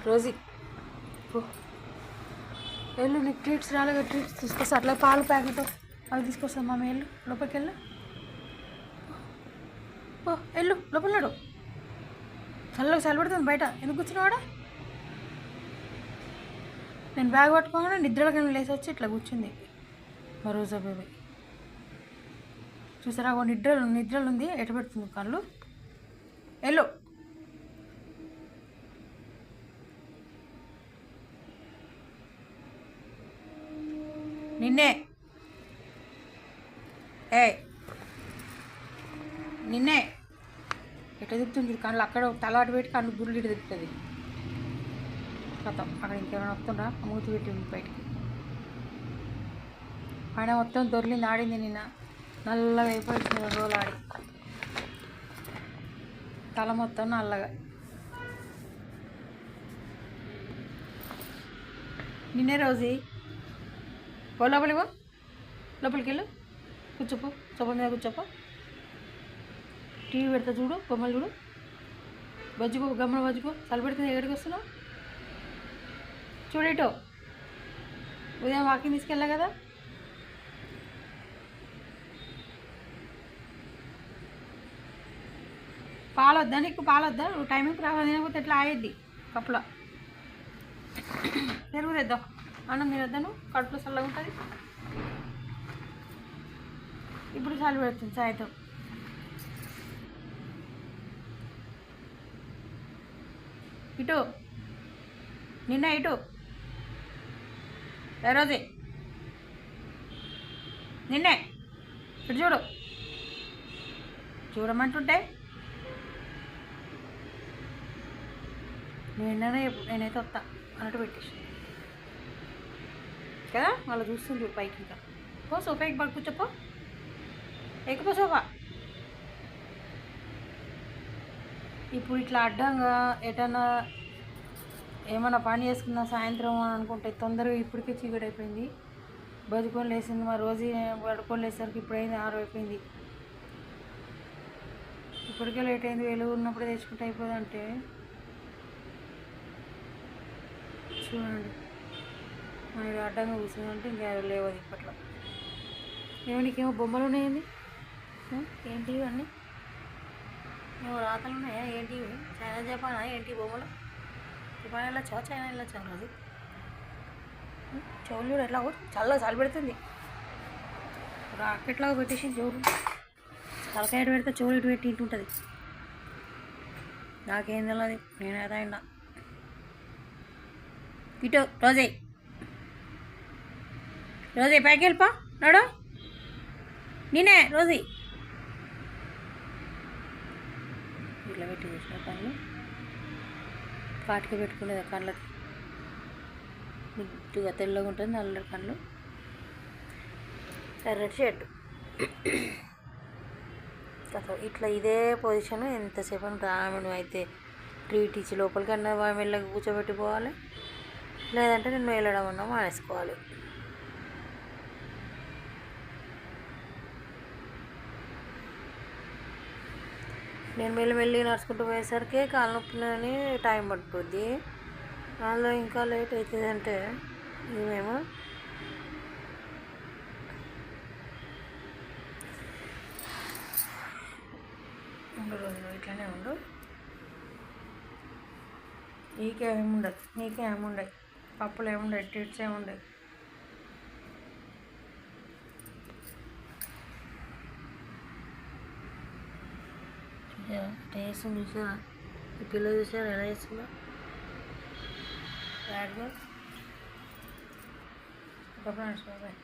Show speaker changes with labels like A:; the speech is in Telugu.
A: రోజీ పో వెళ్ళు, నీకు ట్రీట్స్ రాలేగా, ట్రీట్స్ తీసుకొస్తా. అట్లా పాలు ప్యాకెట్ అవి తీసుకొస్తాను మమ్మీ. వెళ్ళు లోపలికి వెళ్ళు, పో వెళ్ళు లోపల నాడు. చల్లగా చల్లబడుతుంది బయట, ఎందుకు కూర్చున్నావాడా? నేను బ్యాగ్ పట్టుకోగానే నిద్రలకైనా లేసి వచ్చి ఇట్లా కూర్చుంది మా రోజా బేబీ. చూసారా, నిద్రలు ఉంది, ఎట పెడుతుంది కళ్ళు. వెళ్ళు. నిన్నే నిన్నే ఎట్లా తిప్పుతుంది కళ్ళు, అక్కడ తలాటు పెట్టి కళ్ళు గుళ్ళు ఇటు తిప్పుతుంది. మొత్తం అక్కడ ఇంకేమైనా వస్తుండ్రా, మూతి పెట్టింది బయటికి. ఆయన మొత్తం దొర్లింది, ఆడింది నిన్న, నల్లగా అయిపోయింది 2 రోజులు ఆడి, తల మొత్తం నల్లగా. నిన్నే రోజీ పో లోపలికి, పో లోపలికి వెళ్ళు, కూర్చోపో, సోఫా మీద కూర్చోపో. టీవీ పెడతా చూడు, బొమ్మలు చూడు, బజ్జుకో, గమ్మలు బజ్జుకో. చలి పెడుతుంది, ఎక్కడికి వస్తున్నావు? చూడేటో ఉదయం వాకింగ్ తీసుకెళ్ళా కదా. పాలొద్దా నీకు? పాలొద్దా? నువ్వు టైంకి రావాలి, తినకపోతే ఎట్లా ఆయేద్ది కప్పులో. పెరుగు తెద్దాం, అన్నం తినొద్దాను, కడుపులో చల్లగా ఉంటుంది. ఇప్పుడు చలి పెడుతుంది సాయంత్రం. ఇటు నిన్న ఇటు రోజే నిన్నే ఇటు చూడు, చూడమంటుంటే నేనైతే వస్తా అన్నట్టు పెట్టేసి కదా. వాళ్ళు చూస్తుంది పైకి. ఇంకా పో సోఫాకి పడు, కూర్చోపో, ఎక్కిపో సోఫా. ఇప్పుడు ఇట్లా అడ్డంగా ఎటన్నా ఏమన్నా పని చేసుకున్నా సాయంత్రం అని అనుకుంటే తొందరగా ఇప్పటికే చీకటి అయిపోయింది. బతుకొని లేచింది మా రోజు, పడుకొని లేసరికి ఇప్పుడైంది 6 అయిపోయింది. ఇప్పటికే లేట్ అయింది. వెలుగు ఉన్నప్పుడే తెచ్చుకుంటే అయిపోదంటే చూడండి, మనం అడ్డంగా కూర్చుందంటే ఇంకా లేవదు ఇప్పట్లో. నీకేమో బొమ్మలు ఉన్నాయండి, ఏంటి అన్నీ ఏమో రాతలు ఉన్నాయా ఏంటి? చైనా జపానా ఏంటి బొమ్మలు? జపాన్ వెళ్ళొచ్చా, చైనా వెళ్ళొచ్చా రోజు? చెవులు కూడా ఎట్లా చలి పెడుతుంది, రాకెట్లాగా పెట్టేసి చెవులు. తలకాయ పెడితే చెవులు ఇటు పెట్టి ఇంటుంటుంది. నాకేం తెలియదు, నేనైతే అయినా ఇటు రోజే పైకి వెళ్ళిపో నాడు. నేనే రోజీ ఇట్లా పెట్టి చేసిన కళ్ళు కాటికి పెట్టుకునేది, కళ్ళకి ముద్దుగా తెల్లగా ఉంటుంది, నల్లటి కళ్ళు, ఎర్రటి షర్టు. ఇట్లా ఇదే పొజిషన్ ఎంతసేపు రాముడు అయితే ట్రీట్ ఇచ్చి లోపలికన్నా మెల్లగా కూర్చోబెట్టి పోవాలి, లేదంటే నేను వెళ్ళడం అన్నా మానేసుకోవాలి. నేను మెల్లిగా నడుచుకుంటూ పోయేసరికి కాళ్ళ నొప్పులని టైం పట్టుద్ది. అందులో ఇంకా లేట్ అవుతుంది అంటే ఇవేమో రోజులు ఇట్లనే ఉండు. నీకేముండదు, పప్పులు ఏముండవు, ట్రీట్స్ ఏముండవు. టేస్ట్ చూసారా, ఈ పిల్ల చూసారా ఎలా చేస్తుందో బ్యాడ్గా. బాబాయ్.